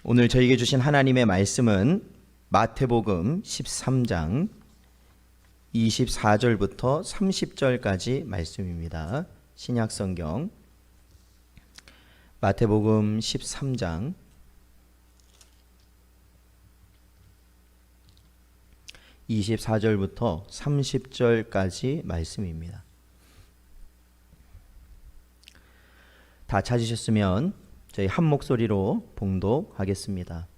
오늘 저에게 주신 하나님의 말씀은 마태복음 13장 24절부터 30절까지 말씀입니다. 신약성경 마태복음 13장 24절부터 30절까지 말씀입니다. 다 찾으셨으면 저희 한 목소리로 봉독하겠습니다.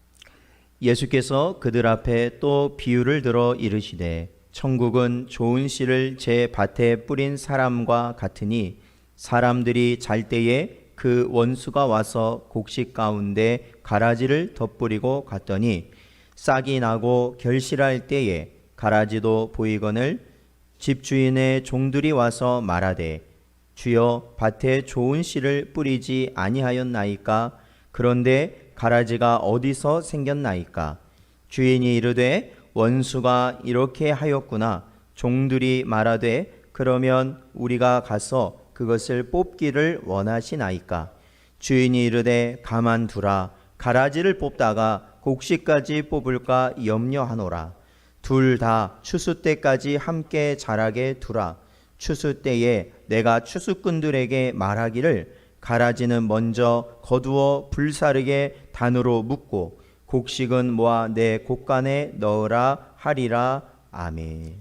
예수께서 그들 앞에 또 비유를 들어 이르시되 천국은 좋은 씨를 제 밭에 뿌린 사람과 같으니 사람들이 잘 때에 그 원수가 와서 곡식 가운데 가라지를 덧뿌리고 갔더니 싹이 나고 결실할 때에 가라지도 보이거늘 집주인의 종들이 와서 말하되 주여 밭에 좋은 씨를 뿌리지 아니하였나이까? 그런데 가라지가 어디서 생겼나이까? 주인이 이르되 원수가 이렇게 하였구나. 종들이 말하되 그러면 우리가 가서 그것을 뽑기를 원하시나이까? 주인이 이르되 가만두라. 가라지를 뽑다가 곡식까지 뽑을까 염려하노라. 둘 다 추수 때까지 함께 자라게 두라. 추수 때에 내가 추수꾼들에게 말하기를 가라지는 먼저 거두어 불사르게 단으로 묶고 곡식은 모아 내 곡간에 넣으라 하리라. 아멘.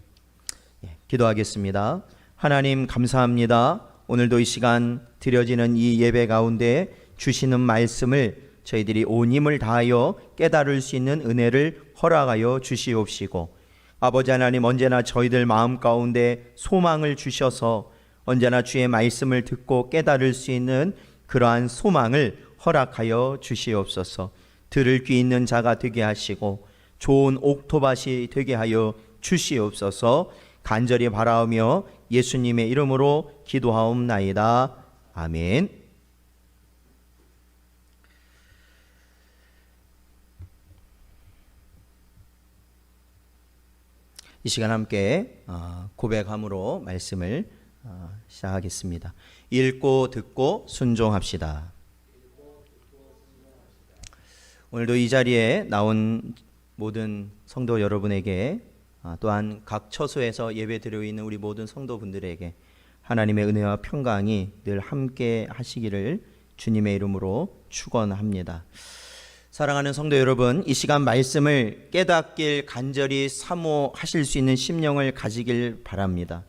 기도하겠습니다. 하나님 감사합니다. 오늘도 이 시간 드려지는 이 예배 가운데 주시는 말씀을 저희들이 온 힘을 다하여 깨달을 수 있는 은혜를 허락하여 주시옵시고 아버지 하나님 언제나 저희들 마음 가운데 소망을 주셔서 언제나 주의 말씀을 듣고 깨달을 수 있는 그러한 소망을 허락하여 주시옵소서. 들을 귀 있는 자가 되게 하시고 좋은 옥토밭이 되게 하여 주시옵소서. 간절히 바라오며 예수님의 이름으로 기도하옵나이다. 아멘. 이 시간 함께 고백함으로 말씀을 시작하겠습니다. 읽고 듣고 순종합시다. 오늘도 이 자리에 나온 모든 성도 여러분에게 또한 각 처소에서 예배드리고 있는 우리 모든 성도분들에게 하나님의 은혜와 평강이 늘 함께 하시기를 주님의 이름으로 축원합니다. 사랑하는 성도 여러분, 이 시간 말씀을 깨닫길 간절히 사모하실 수 있는 심령을 가지길 바랍니다.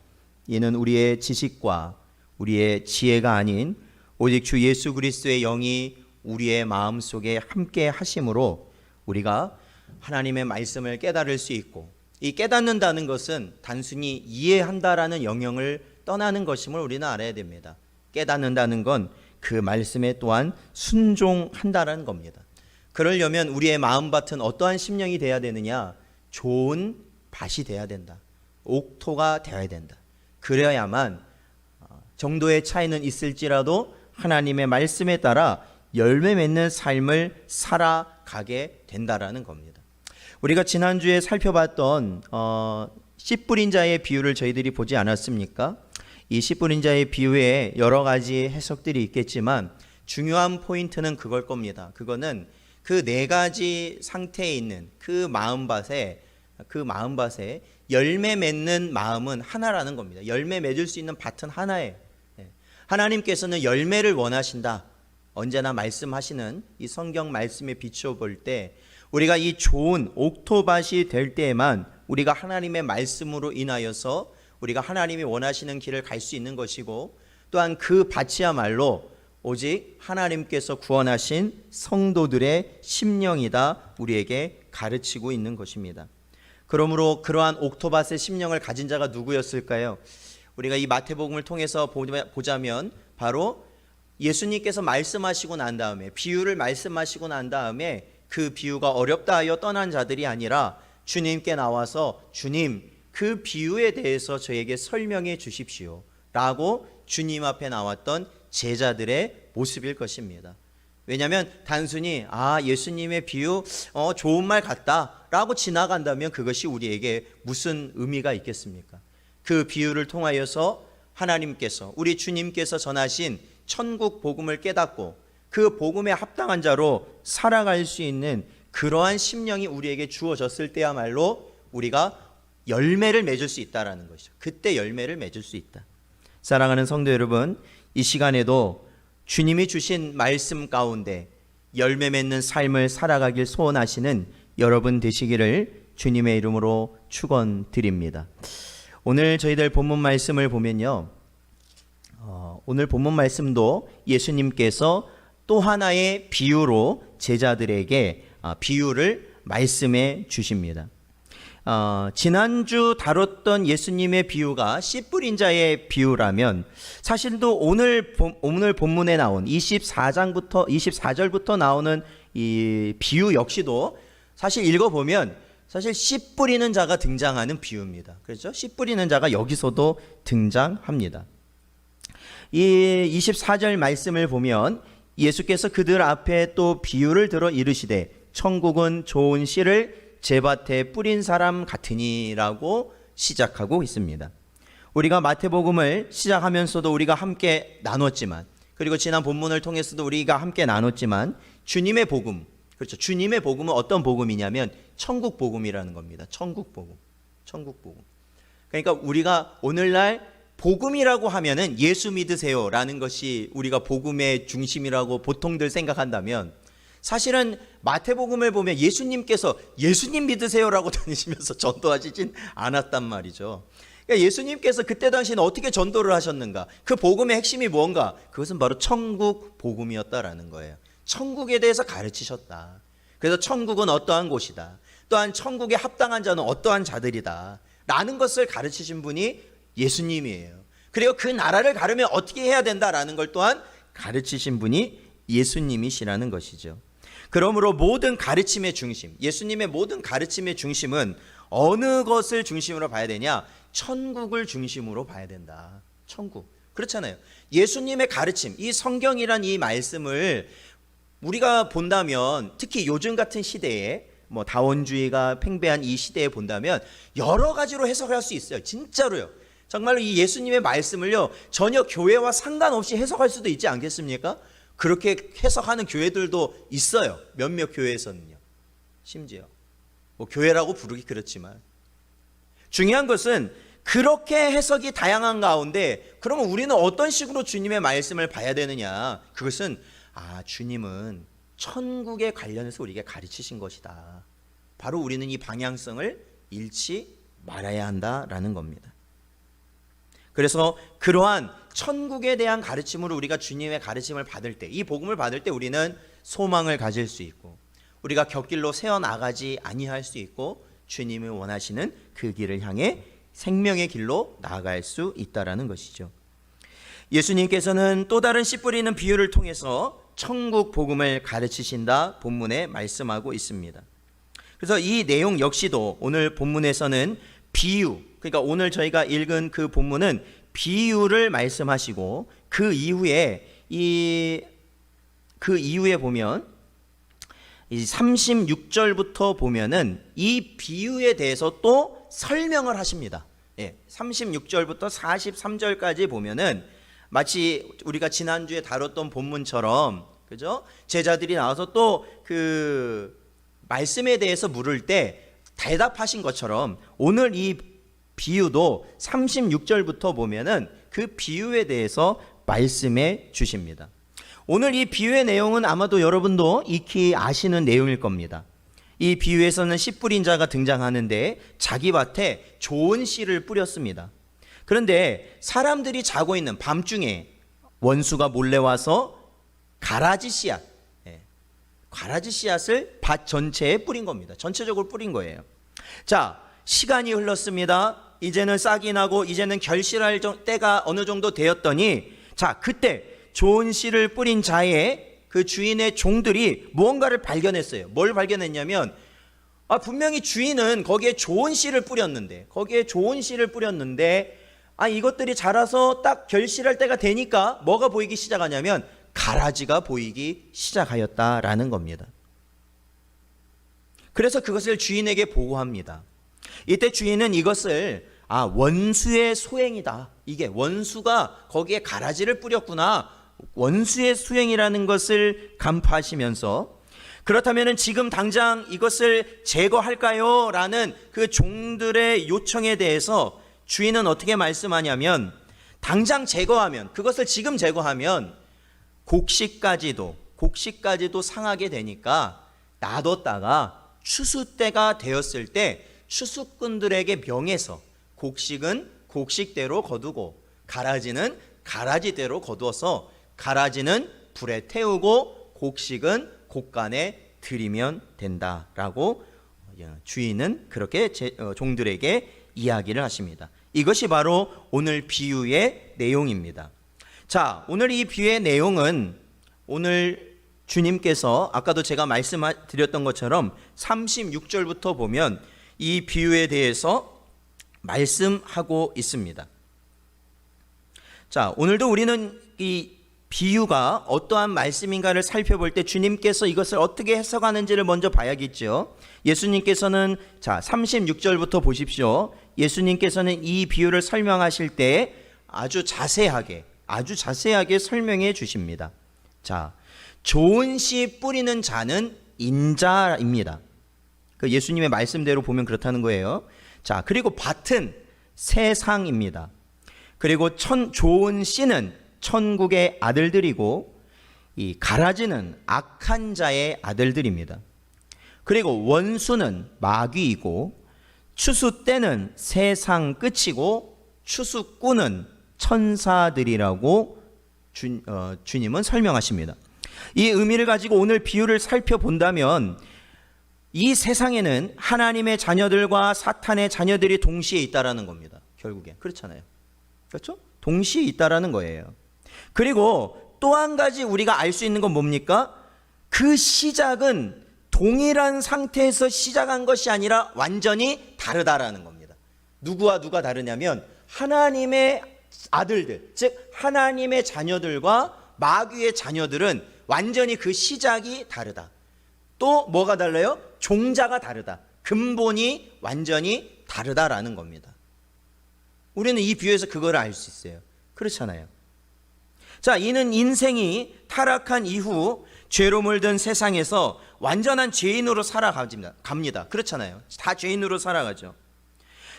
이는 우리의 지식과 우리의 지혜가 아닌 오직 주 예수 그리스도의 영이 우리의 마음속에 함께 하심으로 우리가 하나님의 말씀을 깨달을 수 있고, 이 깨닫는다는 것은 단순히 이해한다라는 영역을 떠나는 것임을 우리는 알아야 됩니다. 깨닫는다는 건 그 말씀에 또한 순종한다라는 겁니다. 그러려면 우리의 마음밭은 어떠한 심령이 돼야 되느냐? 좋은 밭이 돼야 된다. 옥토가 되어야 된다. 그래야만 정도의 차이는 있을지라도 하나님의 말씀에 따라 열매 맺는 삶을 살아가게 된다라는 겁니다. 우리가 지난주에 살펴봤던 씨 뿌린 자의 비유를 저희들이 보지 않았습니까? 이 씨 뿌린 자의 비유에 여러 가지 해석들이 있겠지만 중요한 포인트는 그걸 겁니다. 그거는 그 네 가지 상태에 있는 그 마음밭에 열매 맺는 마음은 하나라는 겁니다. 열매 맺을 수 있는 밭은 하나예요. 하나님께서는 열매를 원하신다. 언제나 말씀하시는 이 성경 말씀에 비추어 볼 때 우리가 이 좋은 옥토밭이 될 때에만 우리가 하나님의 말씀으로 인하여서 우리가 하나님이 원하시는 길을 갈 수 있는 것이고, 또한 그 밭이야말로 오직 하나님께서 구원하신 성도들의 심령이다 우리에게 가르치고 있는 것입니다. 그러므로 그러한 옥토밭의 심령을 가진 자가 누구였을까요? 우리가 이 마태복음을 통해서 보자면 바로 예수님께서 말씀하시고 난 다음에, 비유를 말씀하시고 난 다음에 그 비유가 어렵다 하여 떠난 자들이 아니라 주님께 나와서 주님, 그 비유에 대해서 저에게 설명해 주십시오 라고 주님 앞에 나왔던 제자들의 모습일 것입니다. 왜냐하면 단순히 예수님의 비유 좋은 말 같다 라고 지나간다면 그것이 우리에게 무슨 의미가 있겠습니까? 그 비유를 통하여서 하나님께서, 우리 주님께서 전하신 천국 복음을 깨닫고 그 복음에 합당한 자로 살아갈 수 있는 그러한 심령이 우리에게 주어졌을 때야말로 우리가 열매를 맺을 수 있다라는 것이죠. 그때 열매를 맺을 수 있다. 사랑하는 성도 여러분, 이 시간에도 주님이 주신 말씀 가운데 열매 맺는 삶을 살아가길 소원하시는 여러분 되시기를 주님의 이름으로 축원드립니다. 오늘 저희들 본문 말씀을 보면요, 오늘 본문 말씀도 예수님께서 또 하나의 비유로 제자들에게 비유를 말씀해 주십니다. 지난주 다뤘던 예수님의 비유가 씨 뿌린 자의 비유라면 사실도 오늘 본문에 나온 24절부터 나오는 이 비유 역시도 사실 읽어보면 사실 씨 뿌리는 자가 등장하는 비유입니다. 그렇죠? 씨 뿌리는 자가 여기서도 등장합니다. 이 24절 말씀을 보면 예수께서 그들 앞에 또 비유를 들어 이르시되 천국은 좋은 씨를 제밭에 뿌린 사람 같으니라고 시작하고 있습니다. 우리가 마태복음을 시작하면서도 우리가 함께 나눴지만, 그리고 지난 본문을 통해서도 우리가 함께 나눴지만, 주님의 복음, 그렇죠? 주님의 복음은 어떤 복음이냐면 천국 복음이라는 겁니다. 천국 복음. 천국 복음. 그러니까 우리가 오늘날 복음이라고 하면은 예수 믿으세요라는 것이 우리가 복음의 중심이라고 보통들 생각한다면, 사실은 마태복음을 보면 예수님께서 예수님 믿으세요라고 다니시면서 전도하시진 않았단 말이죠. 그러니까 예수님께서 그때 당시에는 어떻게 전도를 하셨는가? 그 복음의 핵심이 뭔가? 그것은 바로 천국 복음이었다라는 거예요. 천국에 대해서 가르치셨다. 그래서 천국은 어떠한 곳이다. 또한 천국에 합당한 자는 어떠한 자들이다. 라는 것을 가르치신 분이 예수님이에요. 그리고 그 나라를 가려면 어떻게 해야 된다라는 걸 또한 가르치신 분이 예수님이시라는 것이죠. 그러므로 모든 가르침의 중심, 예수님의 모든 가르침의 중심은 어느 것을 중심으로 봐야 되냐? 천국을 중심으로 봐야 된다. 천국. 그렇잖아요. 예수님의 가르침, 이 성경이란 이 말씀을 우리가 본다면, 특히 요즘 같은 시대에 다원주의가 팽배한 이 시대에 본다면 여러 가지로 해석할 수 있어요. 진짜로요. 정말로 이 예수님의 말씀을요, 전혀 교회와 상관없이 해석할 수도 있지 않겠습니까? 그렇게 해석하는 교회들도 있어요. 몇몇 교회에서는요. 심지어 교회라고 부르기 그렇지만, 중요한 것은 그렇게 해석이 다양한 가운데 그러면 우리는 어떤 식으로 주님의 말씀을 봐야 되느냐? 그것은 주님은 천국에 관련해서 우리에게 가르치신 것이다. 바로 우리는 이 방향성을 잃지 말아야 한다라는 겁니다. 그래서 그러한 천국에 대한 가르침으로 우리가 주님의 가르침을 받을 때, 이 복음을 받을 때 우리는 소망을 가질 수 있고, 우리가 곁길로 새어나가지 아니할 수 있고, 주님이 원하시는 그 길을 향해 생명의 길로 나아갈 수 있다라는 것이죠. 예수님께서는 또 다른 씨 뿌리는 비유를 통해서 천국 복음을 가르치신다 본문에 말씀하고 있습니다. 그래서 이 내용 역시도 오늘 본문에서는 비유, 그러니까 오늘 저희가 읽은 그 본문은 비유를 말씀하시고, 그 이후에 보면 이 36절부터 보면은 이 비유에 대해서 또 설명을 하십니다. 36절부터 43절까지 보면은 마치 우리가 지난주에 다뤘던 본문처럼, 그죠? 제자들이 나와서 또 그 말씀에 대해서 물을 때 대답하신 것처럼 오늘 이 비유도 36절부터 보면은 그 비유에 대해서 말씀해 주십니다. 오늘 이 비유의 내용은 아마도 여러분도 익히 아시는 내용일 겁니다. 이 비유에서는 씨 뿌린 자가 등장하는데 자기 밭에 좋은 씨를 뿌렸습니다. 그런데 사람들이 자고 있는 밤중에 원수가 몰래 와서 가라지 씨앗을 밭 전체에 뿌린 겁니다. 전체적으로 뿌린 거예요. 자, 시간이 흘렀습니다. 이제는 싹이 나고 이제는 결실할 때가 어느 정도 되었더니, 자, 그때 좋은 씨를 뿌린 자의 그 주인의 종들이 무언가를 발견했어요. 뭘 발견했냐면, 분명히 주인은 거기에 좋은 씨를 뿌렸는데, 이것들이 자라서 딱 결실할 때가 되니까 뭐가 보이기 시작하냐면 가라지가 보이기 시작하였다라는 겁니다. 그래서 그것을 주인에게 보고합니다. 이때 주인은 이것을 원수의 소행이다, 이게 원수가 거기에 가라지를 뿌렸구나 원수의 수행이라는 것을 간파하시면서 그렇다면 지금 당장 이것을 제거할까요? 라는 그 종들의 요청에 대해서 주인은 어떻게 말씀하냐면 당장 제거하면, 그것을 지금 제거하면 곡식까지도 상하게 되니까 놔뒀다가 추수 때가 되었을 때 추수꾼들에게 명해서 곡식은 곡식대로 거두고 가라지는 가라지대로 거두어서 가라지는 불에 태우고 곡식은 곳간에 들이면 된다라고 주인은 그렇게 종들에게 이야기를 하십니다. 이것이 바로 오늘 비유의 내용입니다. 자, 오늘 이 비유의 내용은 오늘 주님께서 아까도 제가 말씀드렸던 것처럼 36절부터 보면 이 비유에 대해서 말씀하고 있습니다. 자, 오늘도 우리는 이 비유가 어떠한 말씀인가를 살펴볼 때 주님께서 이것을 어떻게 해석하는지를 먼저 봐야겠죠. 예수님께서는 자 36절부터 보십시오. 예수님께서는 이 비유를 설명하실 때 아주 자세하게 설명해 주십니다. 자, 좋은 씨 뿌리는 자는 인자입니다. 그 예수님의 말씀대로 보면 그렇다는 거예요. 자, 그리고 밭은 세상입니다. 그리고 좋은 씨는 천국의 아들들이고 이 가라지는 악한 자의 아들들입니다. 그리고 원수는 마귀이고 추수 때는 세상 끝이고 추수꾼은 천사들이라고 주님은 설명하십니다. 이 의미를 가지고 오늘 비유를 살펴본다면 이 세상에는 하나님의 자녀들과 사탄의 자녀들이 동시에 있다라는 겁니다. 결국에 그렇잖아요. 그렇죠? 동시에 있다라는 거예요. 그리고 또 한 가지 우리가 알 수 있는 건 뭡니까? 그 시작은 동일한 상태에서 시작한 것이 아니라 완전히 다르다라는 겁니다. 누구와 누가 다르냐면 하나님의 아들들, 즉 하나님의 자녀들과 마귀의 자녀들은 완전히 그 시작이 다르다. 또 뭐가 달라요? 종자가 다르다. 근본이 완전히 다르다라는 겁니다. 우리는 이 비유에서 그걸 알 수 있어요. 그렇잖아요. 자, 이는 인생이 타락한 이후 죄로 물든 세상에서 완전한 죄인으로 살아갑니다. 그렇잖아요. 다 죄인으로 살아가죠.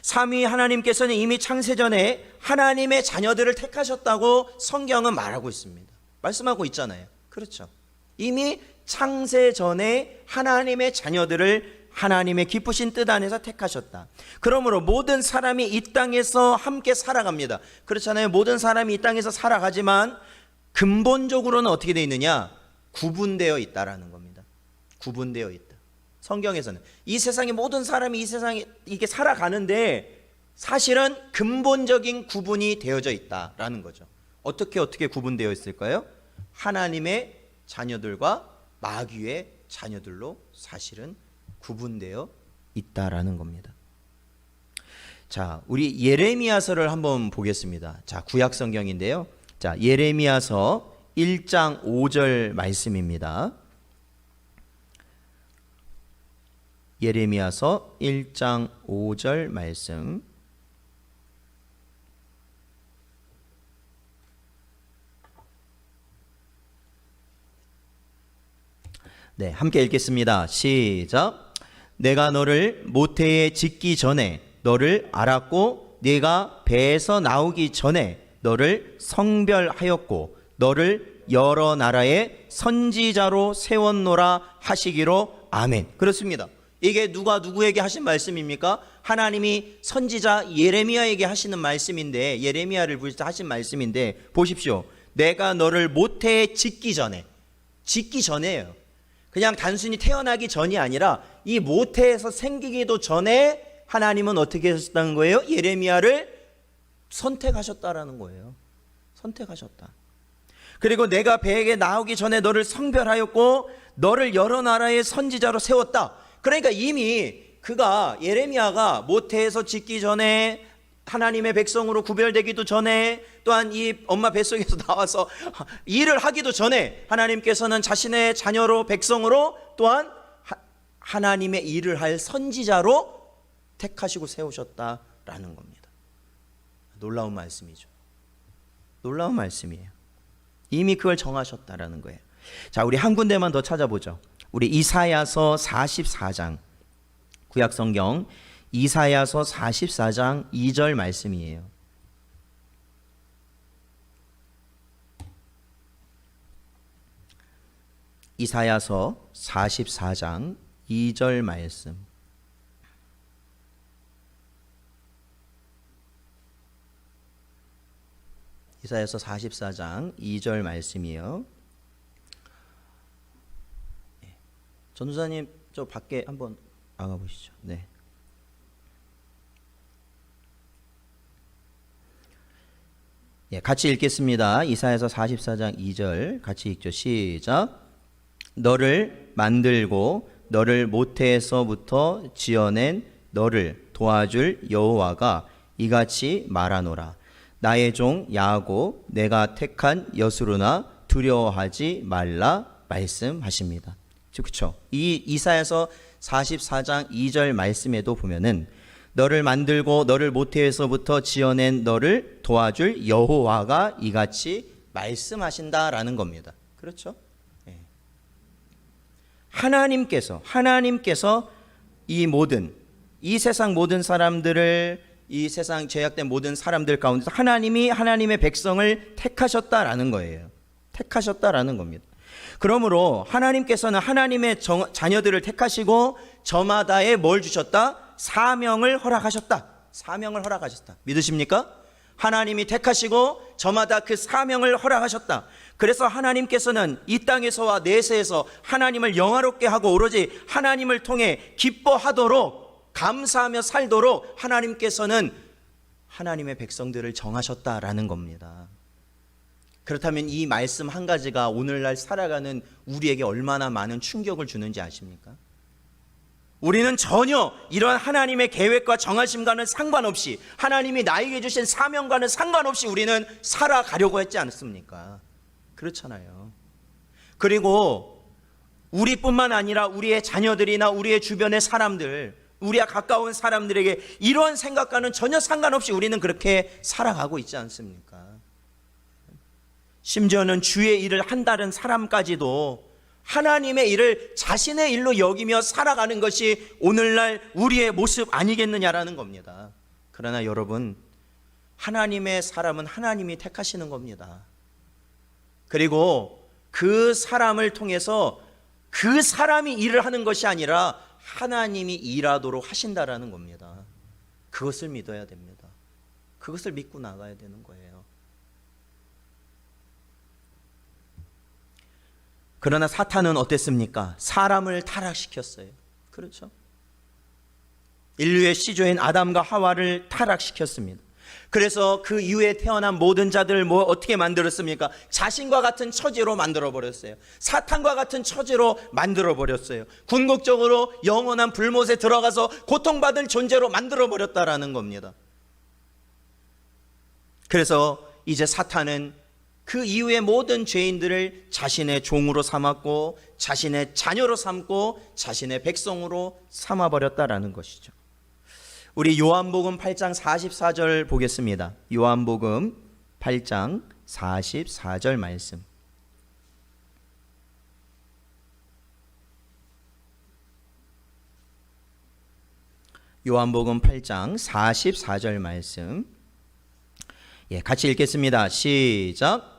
삼위 하나님께서는 이미 창세전에 하나님의 자녀들을 택하셨다고 성경은 말하고 있습니다. 말씀하고 있잖아요. 그렇죠. 이미 창세전에 하나님의 자녀들을 하나님의 기쁘신 뜻 안에서 택하셨다. 그러므로 모든 사람이 이 땅에서 함께 살아갑니다. 그렇잖아요. 모든 사람이 이 땅에서 살아가지만 근본적으로는 어떻게 되어 있느냐? 구분되어 있다라는 겁니다. 구분되어 있다. 성경에서는 이 세상의 모든 사람이 이 세상에 이게 살아가는데 사실은 근본적인 구분이 되어져 있다라는 거죠. 어떻게 구분되어 있을까요? 하나님의 자녀들과 마귀의 자녀들로 사실은 구분되어 있다라는 겁니다. 자, 우리 예레미야서를 한번 보겠습니다. 자, 구약 성경인데요. 자, 예레미야서 1장 5절 말씀입니다. 예레미야서 1장 5절 말씀. 네, 함께 읽겠습니다. 시작. 내가 너를 모태에 짓기 전에 너를 알았고 네가 배에서 나오기 전에 너를 성별하였고 너를 여러 나라의 선지자로 세웠노라 하시기로 아멘. 그렇습니다. 이게 누가 누구에게 하신 말씀입니까? 하나님이 선지자 예레미야에게 하시는 말씀인데, 예레미야를 부르셔서 하신 말씀인데 보십시오. 내가 너를 모태에 짓기 전에요. 그냥 단순히 태어나기 전이 아니라 이 모태에서 생기기도 전에 하나님은 어떻게 하셨다는 거예요? 예레미야를 선택하셨다라는 거예요. 선택하셨다. 그리고 내가 배에게 나오기 전에 너를 성별하였고 너를 여러 나라의 선지자로 세웠다. 그러니까 이미 예레미야가 모태에서 짓기 전에 하나님의 백성으로 구별되기도 전에 또한 이 엄마 뱃속에서 나와서 일을 하기도 전에 하나님께서는 자신의 자녀로 백성으로 또한 하나님의 일을 할 선지자로 택하시고 세우셨다라는 겁니다. 놀라운 말씀이죠. 놀라운 말씀이에요. 이미 그걸 정하셨다라는 거예요. 자, 우리 한 군데만 더 찾아보죠. 우리 이사야서 44장, 구약성경 이사야서 44장 2절 말씀이에요. 이사야서 44장 2절 말씀. 이사야서 44장 2절 말씀이요. 전도사님 저 밖에 한번 나가 보시죠. 네. 예, 같이 읽겠습니다. 이사야서 44장 2절 같이 읽죠. 시작. 너를 만들고 너를 모태에서부터 지어낸 너를 도와줄 여호와가 이같이 말하노라. 나의 종 야곱 내가 택한 여수르나 두려워하지 말라 말씀하십니다. 그렇죠? 이 이사야서 44장 2절 말씀에도 보면은 너를 만들고 너를 모태에서부터 지어낸 너를 도와줄 여호와가 이같이 말씀하신다라는 겁니다. 그렇죠? 네. 하나님께서 이 세상 모든 사람들을, 이 세상 죄악된 모든 사람들 가운데서 하나님이 하나님의 백성을 택하셨다라는 거예요. 택하셨다라는 겁니다. 그러므로 하나님께서는 하나님의 자녀들을 택하시고 저마다에 뭘 주셨다? 사명을 허락하셨다. 사명을 허락하셨다. 믿으십니까? 하나님이 택하시고 저마다 그 사명을 허락하셨다. 그래서 하나님께서는 이 땅에서와 내세에서 하나님을 영화롭게 하고 오로지 하나님을 통해 기뻐하도록 감사하며 살도록 하나님께서는 하나님의 백성들을 정하셨다라는 겁니다. 그렇다면 이 말씀 한 가지가 오늘날 살아가는 우리에게 얼마나 많은 충격을 주는지 아십니까? 우리는 전혀 이런 하나님의 계획과 정하심과는 상관없이, 하나님이 나에게 주신 사명과는 상관없이 우리는 살아가려고 했지 않습니까? 그렇잖아요. 그리고 우리뿐만 아니라 우리의 자녀들이나 우리의 주변의 사람들, 우리와 가까운 사람들에게 이러한 생각과는 전혀 상관없이 우리는 그렇게 살아가고 있지 않습니까? 심지어는 주의 일을 한다는 사람까지도 하나님의 일을 자신의 일로 여기며 살아가는 것이 오늘날 우리의 모습 아니겠느냐라는 겁니다. 그러나 여러분, 하나님의 사람은 하나님이 택하시는 겁니다. 그리고 그 사람을 통해서 그 사람이 일을 하는 것이 아니라 하나님이 일하도록 하신다라는 겁니다. 그것을 믿어야 됩니다. 그것을 믿고 나가야 되는 거예요. 그러나 사탄은 어땠습니까? 사람을 타락시켰어요. 그렇죠? 인류의 시조인 아담과 하와를 타락시켰습니다. 그래서 그 이후에 태어난 모든 자들을 어떻게 만들었습니까? 자신과 같은 처지로 만들어버렸어요. 사탄과 같은 처지로 만들어버렸어요. 궁극적으로 영원한 불못에 들어가서 고통받은 존재로 만들어버렸다라는 겁니다. 그래서 이제 사탄은 그 이후의 모든 죄인들을 자신의 종으로 삼았고 자신의 자녀로 삼고 자신의 백성으로 삼아버렸다라는 것이죠. 우리 요한복음 8장 44절 보겠습니다. 요한복음 8장 44절 말씀. 요한복음 8장 44절 말씀. 예, 같이 읽겠습니다. 시작.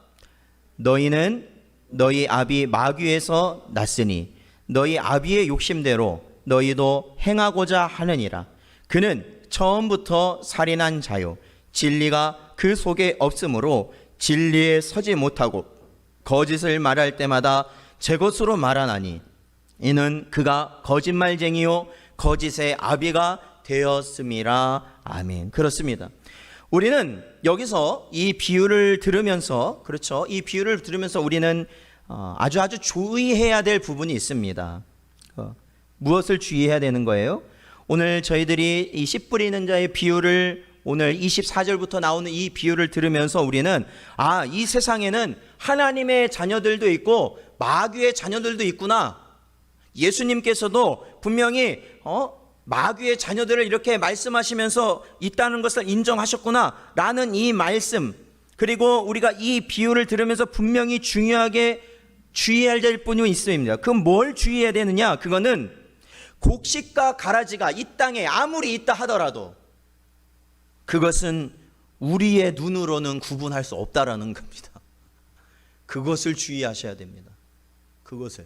너희는 너희 아비 마귀에서 났으니 너희 아비의 욕심대로 너희도 행하고자 하느니라. 그는 처음부터 살인한 자요 진리가 그 속에 없으므로 진리에 서지 못하고 거짓을 말할 때마다 제 것으로 말하나니 이는 그가 거짓말쟁이요 거짓의 아비가 되었음이라. 아멘. 그렇습니다. 우리는 여기서 이 비유를 들으면서, 그렇죠? 이 비유를 들으면서 우리는 아주 주의해야 될 부분이 있습니다. 무엇을 주의해야 되는 거예요? 오늘 저희들이 이 씨 뿌리는 자의 비유를, 오늘 24절부터 나오는 이 비유를 들으면서 우리는 이 세상에는 하나님의 자녀들도 있고 마귀의 자녀들도 있구나. 예수님께서도 분명히 마귀의 자녀들을 이렇게 말씀하시면서 있다는 것을 인정하셨구나 라는 이 말씀, 그리고 우리가 이 비유를 들으면서 분명히 중요하게 주의해야 될 분이 있습니다. 그럼 뭘 주의해야 되느냐? 그거는 곡식과 가라지가 이 땅에 아무리 있다 하더라도 그것은 우리의 눈으로는 구분할 수 없다라는 겁니다. 그것을 주의하셔야 됩니다. 그것을.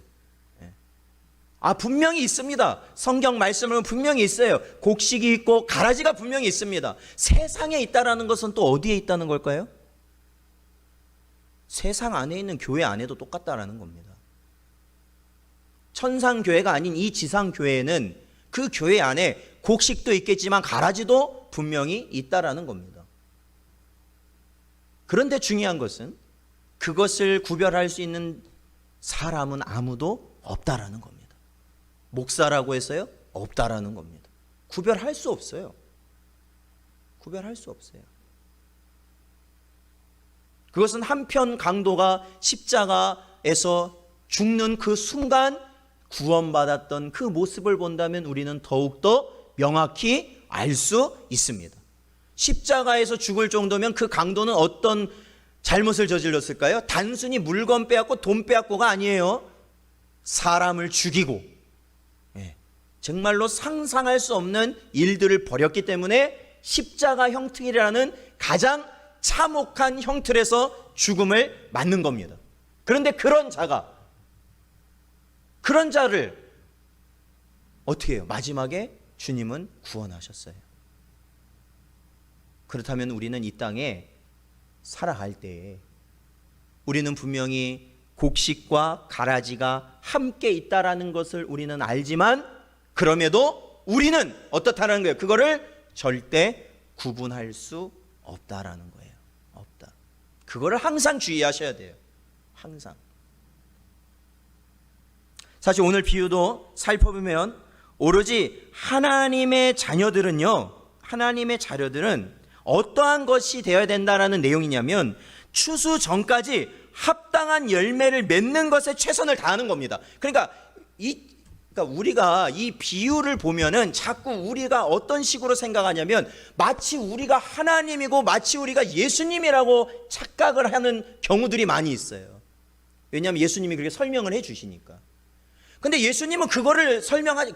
분명히 있습니다. 성경 말씀은 분명히 있어요. 곡식이 있고 가라지가 분명히 있습니다. 세상에 있다라는 것은 또 어디에 있다는 걸까요? 세상 안에 있는 교회 안에도 똑같다라는 겁니다. 천상교회가 아닌 이 지상교회는 그 교회 안에 곡식도 있겠지만 가라지도 분명히 있다라는 겁니다. 그런데 중요한 것은 그것을 구별할 수 있는 사람은 아무도 없다라는 겁니다. 목사라고 해서요? 없다라는 겁니다. 구별할 수 없어요. 구별할 수 없어요. 그것은 한편 강도가 십자가에서 죽는 그 순간 구원받았던 그 모습을 본다면 우리는 더욱더 명확히 알 수 있습니다. 십자가에서 죽을 정도면 그 강도는 어떤 잘못을 저질렀을까요? 단순히 물건 빼앗고 돈 빼앗고가 아니에요. 사람을 죽이고 정말로 상상할 수 없는 일들을 벌였기 때문에 십자가 형틀이라는 가장 참혹한 형틀에서 죽음을 맞는 겁니다. 그런데 그런 자를 어떻게 해요? 마지막에 주님은 구원하셨어요. 그렇다면 우리는 이 땅에 살아갈 때 우리는 분명히 곡식과 가라지가 함께 있다라는 것을 우리는 알지만 그럼에도 우리는 어떻다는 거예요? 그거를 절대 구분할 수 없다라는 거예요. 없다. 그거를 항상 주의하셔야 돼요. 항상. 사실 오늘 비유도 살펴보면 오로지 하나님의 자녀들은 어떠한 것이 되어야 된다라는 내용이냐면 추수 전까지 합당한 열매를 맺는 것에 최선을 다하는 겁니다. 그러니까 우리가 이 비유를 보면은 자꾸 우리가 어떤 식으로 생각하냐면 마치 우리가 하나님이고 마치 우리가 예수님이라고 착각을 하는 경우들이 많이 있어요. 왜냐하면 예수님이 그렇게 설명을 해 주시니까. 근데 예수님은 그거를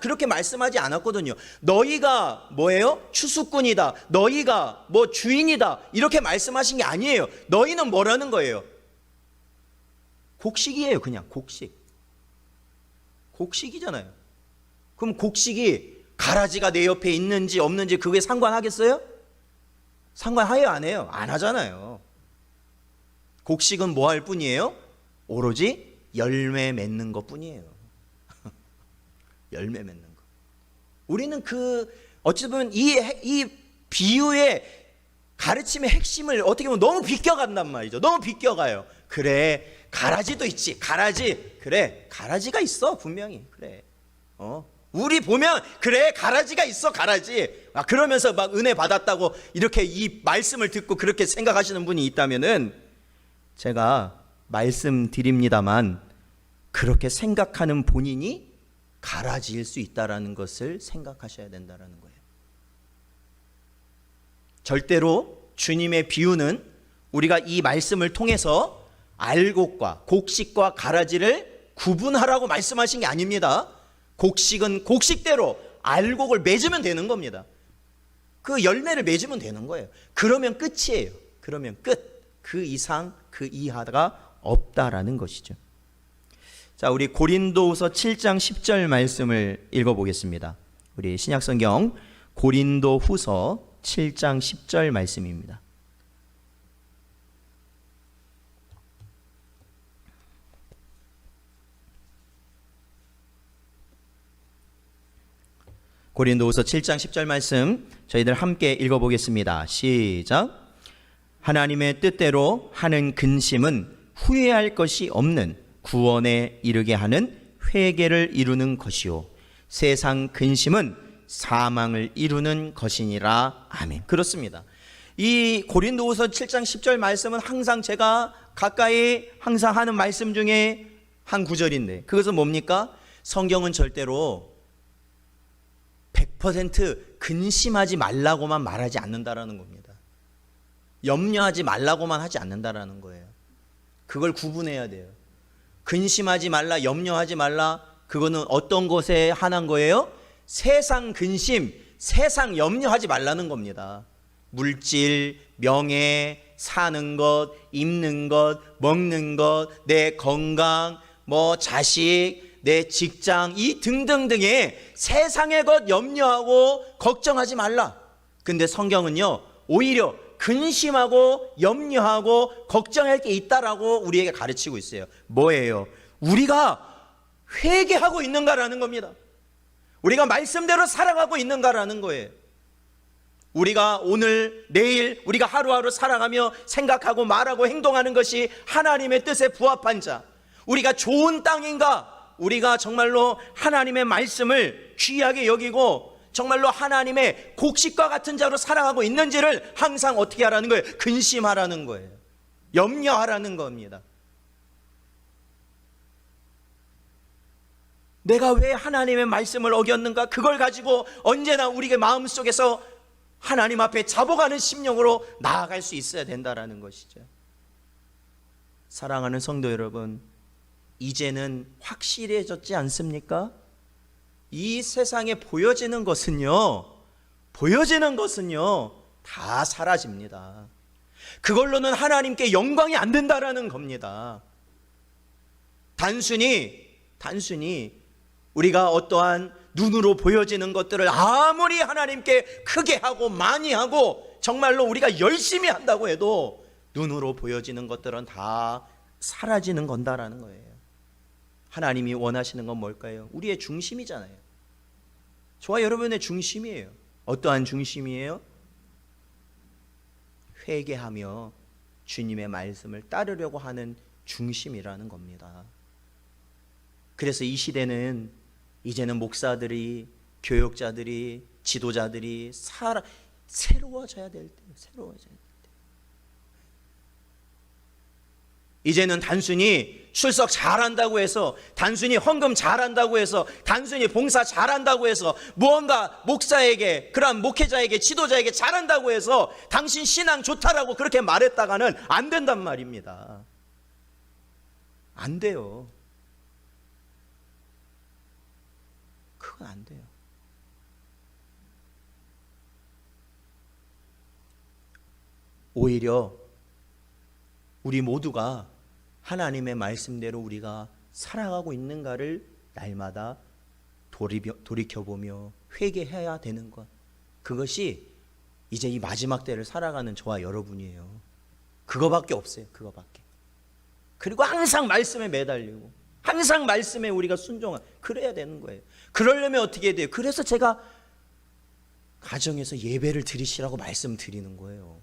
그렇게 말씀하지 않았거든요. 너희가 뭐예요? 추수꾼이다. 너희가 뭐 주인이다. 이렇게 말씀하신 게 아니에요. 너희는 뭐라는 거예요? 곡식이에요. 그냥 곡식. 곡식이잖아요. 그럼 곡식이 가라지가 내 옆에 있는지 없는지 그게 상관하겠어요? 상관해요? 안 해요? 안 하잖아요. 곡식은 뭐 할 뿐이에요? 오로지 열매 맺는 것 뿐이에요. 열매 맺는 것. 우리는 어찌 보면 이 비유의 가르침의 핵심을 어떻게 보면 너무 비껴간단 말이죠. 너무 비껴가요. 그래, 가라지도 있지. 그래, 가라지가 있어. 분명히. 그래. 우리 보면 그래, 가라지가 있어. 가라지. 그러면서 막 은혜 받았다고 이렇게 이 말씀을 듣고 그렇게 생각하시는 분이 있다면은 제가 말씀드립니다만 그렇게 생각하는 본인이 가라지일 수 있다라는 것을 생각하셔야 된다라는 거예요. 절대로 주님의 비유는 우리가 이 말씀을 통해서 알곡과 곡식과 가라지를 구분하라고 말씀하신 게 아닙니다. 곡식은 곡식대로 알곡을 맺으면 되는 겁니다. 그 열매를 맺으면 되는 거예요. 그러면 끝이에요. 그러면 끝. 그 이상 그 이하가 없다라는 것이죠. 자, 우리 고린도후서 7장 10절 말씀을 읽어보겠습니다. 우리 신약성경 고린도후서 7장 10절 말씀입니다. 고린도후서 7장 10절 말씀 저희들 함께 읽어보겠습니다. 시작. 하나님의 뜻대로 하는 근심은 후회할 것이 없는 구원에 이르게 하는 회개를 이루는 것이요 세상 근심은 사망을 이루는 것이니라. 아멘. 그렇습니다. 이 고린도후서 7장 10절 말씀은 항상 제가 가까이 항상 하는 말씀 중에 한 구절인데 그것은 뭡니까? 성경은 절대로 100% 근심하지 말라고만 말하지 않는다라는 겁니다. 염려하지 말라고만 하지 않는다라는 거예요. 그걸 구분해야 돼요. 근심하지 말라, 염려하지 말라, 그거는 어떤 것에 한한 거예요? 세상 근심, 세상 염려하지 말라는 겁니다. 물질, 명예, 사는 것, 입는 것, 먹는 것, 내 건강, 자식, 내 직장, 이 등등등의 세상의 것 염려하고 걱정하지 말라. 근데 성경은요, 오히려 근심하고 염려하고 걱정할 게 있다라고 우리에게 가르치고 있어요. 뭐예요? 우리가 회개하고 있는가라는 겁니다. 우리가 말씀대로 살아가고 있는가라는 거예요. 우리가 오늘 내일 우리가 하루하루 살아가며 생각하고 말하고 행동하는 것이 하나님의 뜻에 부합한 자, 우리가 좋은 땅인가, 우리가 정말로 하나님의 말씀을 귀하게 여기고 정말로 하나님의 곡식과 같은 자로 살아가고 있는지를 항상 어떻게 하라는 거예요? 근심하라는 거예요. 염려하라는 겁니다. 내가 왜 하나님의 말씀을 어겼는가? 그걸 가지고 언제나 우리의 마음속에서 하나님 앞에 잡아가는 심령으로 나아갈 수 있어야 된다라는 것이죠. 사랑하는 성도 여러분, 이제는 확실해졌지 않습니까? 이 세상에 보여지는 것은요 다 사라집니다. 그걸로는 하나님께 영광이 안 된다라는 겁니다. 단순히 우리가 어떠한 눈으로 보여지는 것들을 아무리 하나님께 크게 하고 많이 하고 정말로 우리가 열심히 한다고 해도 눈으로 보여지는 것들은 다 사라지는 건다라는 거예요. 하나님이 원하시는 건 뭘까요? 우리의 중심이잖아요. 저와 여러분의 중심이에요. 어떠한 중심이에요? 회개하며 주님의 말씀을 따르려고 하는 중심이라는 겁니다. 그래서 이 시대는 이제는 목사들이, 교역자들이, 지도자들이 새로워져야 될 때예요. 새로워져야 될 때. 이제는 단순히 출석 잘한다고 해서, 단순히 헌금 잘한다고 해서, 단순히 봉사 잘한다고 해서, 무언가 목사에게, 그런 목회자에게, 지도자에게 잘한다고 해서 당신 신앙 좋다라고 그렇게 말했다가는 안 된단 말입니다. 안 돼요. 그건 안 돼요. 오히려 우리 모두가 하나님의 말씀대로 우리가 살아가고 있는가를 날마다 돌이켜보며 회개해야 되는 것, 그것이 이제 이 마지막 때를 살아가는 저와 여러분이에요. 그거밖에 없어요. 그거밖에. 그리고 항상 말씀에 매달리고 항상 말씀에 우리가 순종한, 그래야 되는 거예요. 그러려면 어떻게 해야 돼요? 그래서 제가 가정에서 예배를 드리시라고 말씀드리는 거예요.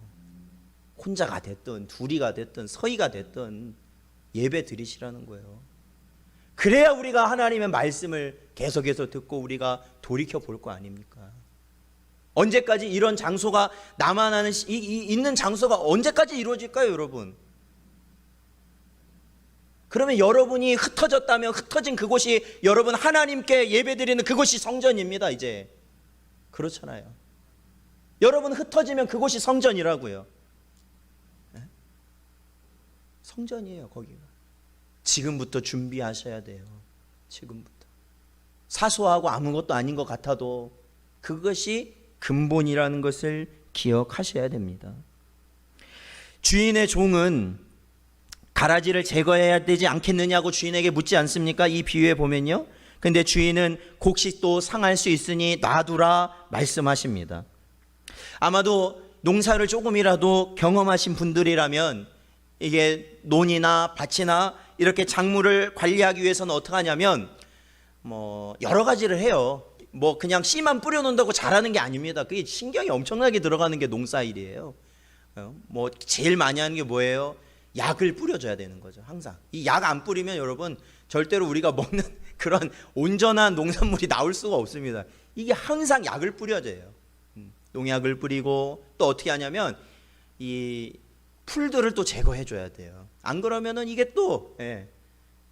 혼자가 됐든 둘이가 됐든 서희가 됐든 예배 드리시라는 거예요. 그래야 우리가 하나님의 말씀을 계속해서 듣고 우리가 돌이켜 볼 거 아닙니까? 언제까지 이런 장소가 남아나는 있는 장소가 언제까지 이루어질까요, 여러분? 그러면 여러분이 흩어졌다면 흩어진 그곳이 여러분 하나님께 예배드리는 그곳이 성전입니다. 이제 그렇잖아요. 여러분 흩어지면 그곳이 성전이라고요. 성전이에요. 거기가. 지금부터 준비하셔야 돼요. 지금부터. 사소하고 아무것도 아닌 것 같아도 그것이 근본이라는 것을 기억하셔야 됩니다. 주인의 종은 가라지를 제거해야 되지 않겠느냐고 주인에게 묻지 않습니까? 이 비유에 보면요. 근데 주인은 곡식도 상할 수 있으니 놔두라 말씀하십니다. 아마도 농사를 조금이라도 경험하신 분들이라면 이게 논이나 밭이나 이렇게 작물을 관리하기 위해서는 어떻게 하냐면 여러 가지를 해요. 그냥 씨만 뿌려놓는다고 잘하는 게 아닙니다. 그게 신경이 엄청나게 들어가는 게 농사일이에요. 제일 많이 하는 게 뭐예요? 약을 뿌려줘야 되는 거죠. 항상 이 약 안 뿌리면 여러분 절대로 우리가 먹는 그런 온전한 농산물이 나올 수가 없습니다. 이게 항상 약을 뿌려줘요. 농약을 뿌리고 또 어떻게 하냐면 이 풀들을 또 제거해 줘야 돼요. 안 그러면은 이게 또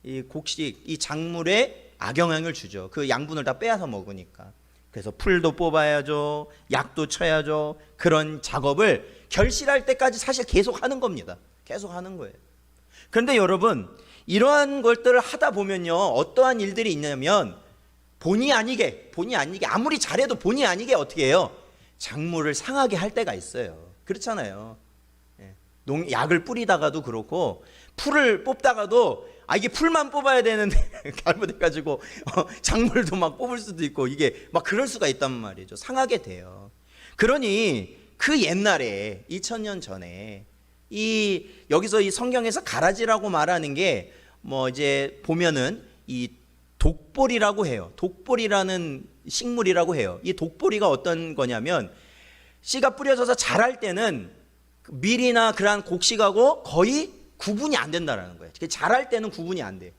이 곡식, 이 작물에 악영향을 주죠. 그 양분을 다 빼앗아 먹으니까. 그래서 풀도 뽑아야죠, 약도 쳐야죠. 그런 작업을 결실할 때까지 사실 계속 하는 겁니다. 계속 하는 거예요. 그런데 여러분, 이러한 것들을 하다 보면요, 어떠한 일들이 있냐면 본의 아니게 아무리 잘해도 본의 아니게 어떻게 해요? 작물을 상하게 할 때가 있어요. 그렇잖아요. 약을 뿌리다가도 그렇고, 풀을 뽑다가도 이게 풀만 뽑아야 되는데 잘못해가지고 작물도 막 뽑을 수도 있고, 이게 막 그럴 수가 있단 말이죠. 상하게 돼요. 그러니 그 옛날에 2000년 전에 여기서 이 성경에서 가라지라고 말하는 게 뭐 이제 보면은 이 독보리라고 해요. 독보리라는 식물이라고 해요. 이 독보리가 어떤 거냐면, 씨가 뿌려져서 자랄 때는 밀이나 그러한 곡식하고 거의 구분이 안 된다라는 거예요. 자랄 때는 구분이 안 돼.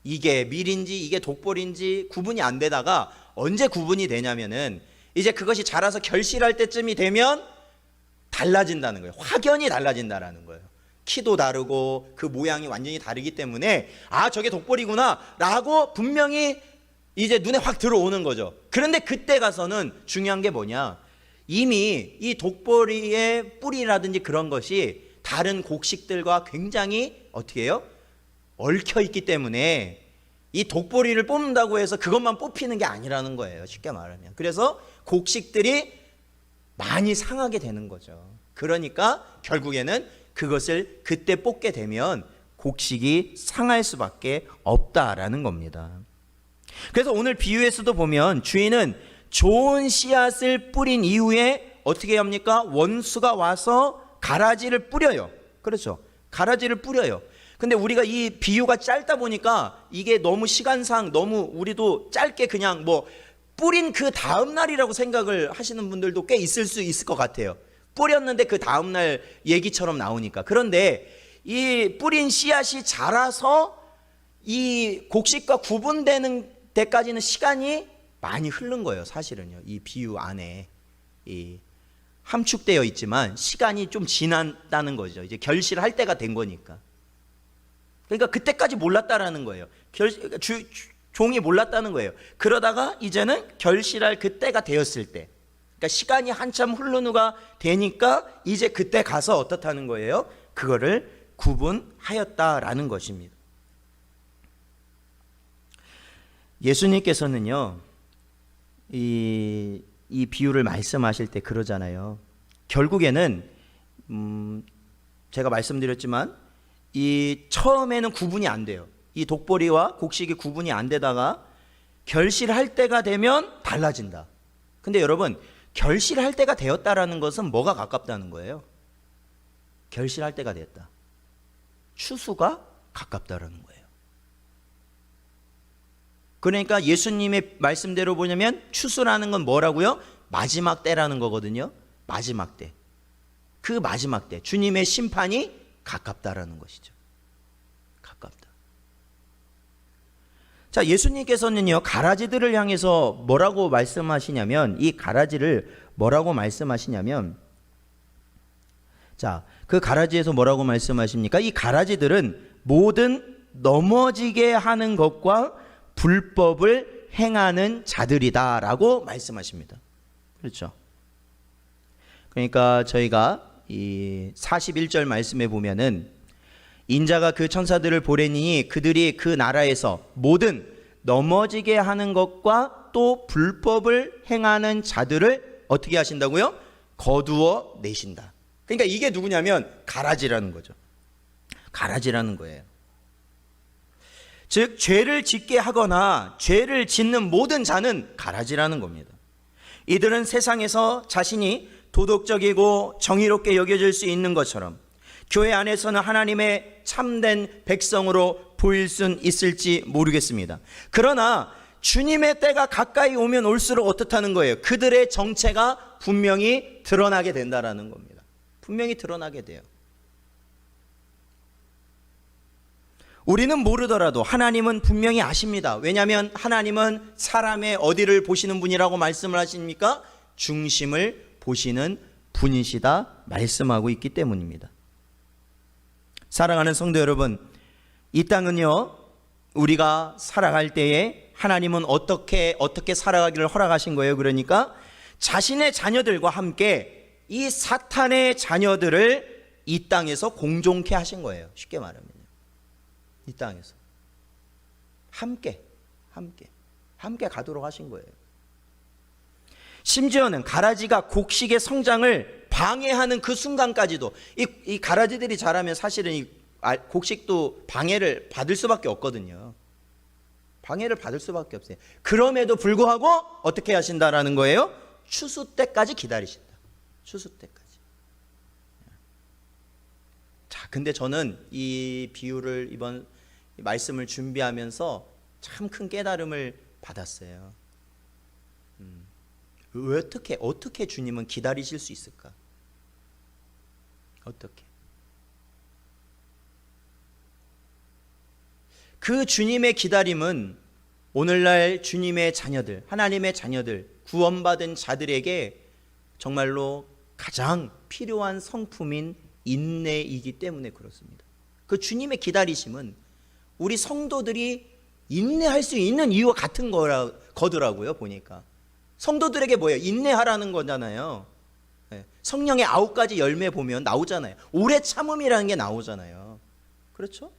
이게 밀인지 이게 독보리인지 구분이 안 되다가 언제 구분이 되냐면은 이제 그것이 자라서 결실할 때쯤이 되면 달라진다는 거예요. 확연히 달라진다라는 거예요. 키도 다르고 그 모양이 완전히 다르기 때문에 저게 독보리구나 라고 분명히 이제 눈에 확 들어오는 거죠. 그런데 그때 가서는 중요한 게 뭐냐, 이미 이 독보리의 뿌리라든지 그런 것이 다른 곡식들과 굉장히 어떻게 해요? 얽혀 있기 때문에 이 독보리를 뽑는다고 해서 그것만 뽑히는 게 아니라는 거예요. 쉽게 말하면. 그래서 곡식들이 많이 상하게 되는 거죠. 그러니까 결국에는 그것을 그때 뽑게 되면 곡식이 상할 수밖에 없다라는 겁니다. 그래서 오늘 비유에서도 보면 주인은 좋은 씨앗을 뿌린 이후에 어떻게 합니까? 원수가 와서 가라지를 뿌려요. 그렇죠? 가라지를 뿌려요. 근데 우리가 이 비유가 짧다 보니까 이게 너무 시간상 너무 우리도 짧게 그냥 뭐 뿌린 그 다음 날이라고 생각을 하시는 분들도 꽤 있을 수 있을 것 같아요. 뿌렸는데 그 다음 날 얘기처럼 나오니까. 그런데 이 뿌린 씨앗이 자라서 이 곡식과 구분되는 데까지는 시간이 많이 흐른 거예요. 사실은요. 이 비유 안에 함축되어 있지만 시간이 좀 지났다는 거죠. 이제 결실할 때가 된 거니까. 그러니까 그때까지 몰랐다라는 거예요. 종이 몰랐다는 거예요. 그러다가 이제는 결실할 그때가 되었을 때, 그러니까 시간이 한참 흐른 후가 되니까 이제 그때 가서 어떻다는 거예요? 그거를 구분하였다라는 것입니다. 예수님께서는요, 이 비유를 말씀하실 때 그러잖아요. 결국에는 제가 말씀드렸지만 이 처음에는 구분이 안 돼요. 이 독보리와 곡식이 구분이 안 되다가 결실할 때가 되면 달라진다. 근데 여러분, 결실할 때가 되었다라는 것은 뭐가 가깝다는 거예요? 결실할 때가 됐다. 추수가 가깝다라는 거예요. 그러니까 예수님의 말씀대로 보냐면 추수라는 건 뭐라고요? 마지막 때라는 거거든요. 마지막 때. 그 마지막 때 주님의 심판이 가깝다라는 것이죠. 가깝다. 자, 예수님께서는요, 가라지들을 향해서 뭐라고 말씀하시냐면, 이 가라지를 뭐라고 말씀하시냐면, 자, 그 가라지에서 뭐라고 말씀하십니까? 이 가라지들은 모든 넘어지게 하는 것과 불법을 행하는 자들이다 라고 말씀하십니다. 그렇죠? 그러니까 저희가 이 41절 말씀에 보면은 인자가 그 천사들을 보내니 그들이 그 나라에서 모든 넘어지게 하는 것과 또 불법을 행하는 자들을 어떻게 하신다고요? 거두어 내신다. 그러니까 이게 누구냐면 가라지라는 거죠. 가라지라는 거예요. 즉 죄를 짓게 하거나 죄를 짓는 모든 자는 가라지라는 겁니다. 이들은 세상에서 자신이 도덕적이고 정의롭게 여겨질 수 있는 것처럼 교회 안에서는 하나님의 참된 백성으로 보일 순 있을지 모르겠습니다. 그러나 주님의 때가 가까이 오면 올수록 어떻다는 거예요? 그들의 정체가 분명히 드러나게 된다라는 겁니다. 분명히 드러나게 돼요. 우리는 모르더라도 하나님은 분명히 아십니다. 왜냐하면 하나님은 사람의 어디를 보시는 분이라고 말씀을 하십니까? 중심을 보시는 분이시다 말씀하고 있기 때문입니다. 사랑하는 성도 여러분, 이 땅은요, 우리가 살아갈 때에 하나님은 어떻게 살아가기를 허락하신 거예요? 그러니까 자신의 자녀들과 함께 이 사탄의 자녀들을 이 땅에서 공존케 하신 거예요. 쉽게 말하면 이 땅에서 함께 가도록 하신 거예요. 심지어는 가라지가 곡식의 성장을 방해하는 그 순간까지도, 이 가라지들이 자라면 사실은 이 곡식도 방해를 받을 수밖에 없거든요. 방해를 받을 수밖에 없어요. 그럼에도 불구하고 어떻게 하신다라는 거예요? 추수 때까지 기다리신다. 추수 때까지. 자, 근데 저는 이 비유를, 이번 말씀을 준비하면서 참 큰 깨달음을 받았어요. 어떻게 주님은 기다리실 수 있을까? 어떻게? 그 주님의 기다림은 오늘날 주님의 자녀들, 하나님의 자녀들, 구원받은 자들에게 정말로 가장 필요한 성품인 인내이기 때문에 그렇습니다. 그 주님의 기다리심은 우리 성도들이 인내할 수 있는 이유와 같은 거더라고요. 보니까 성도들에게 뭐예요? 인내하라는 거잖아요. 성령의 9가지 열매 보면 나오잖아요. 오래 참음이라는 게 나오잖아요. 그렇죠?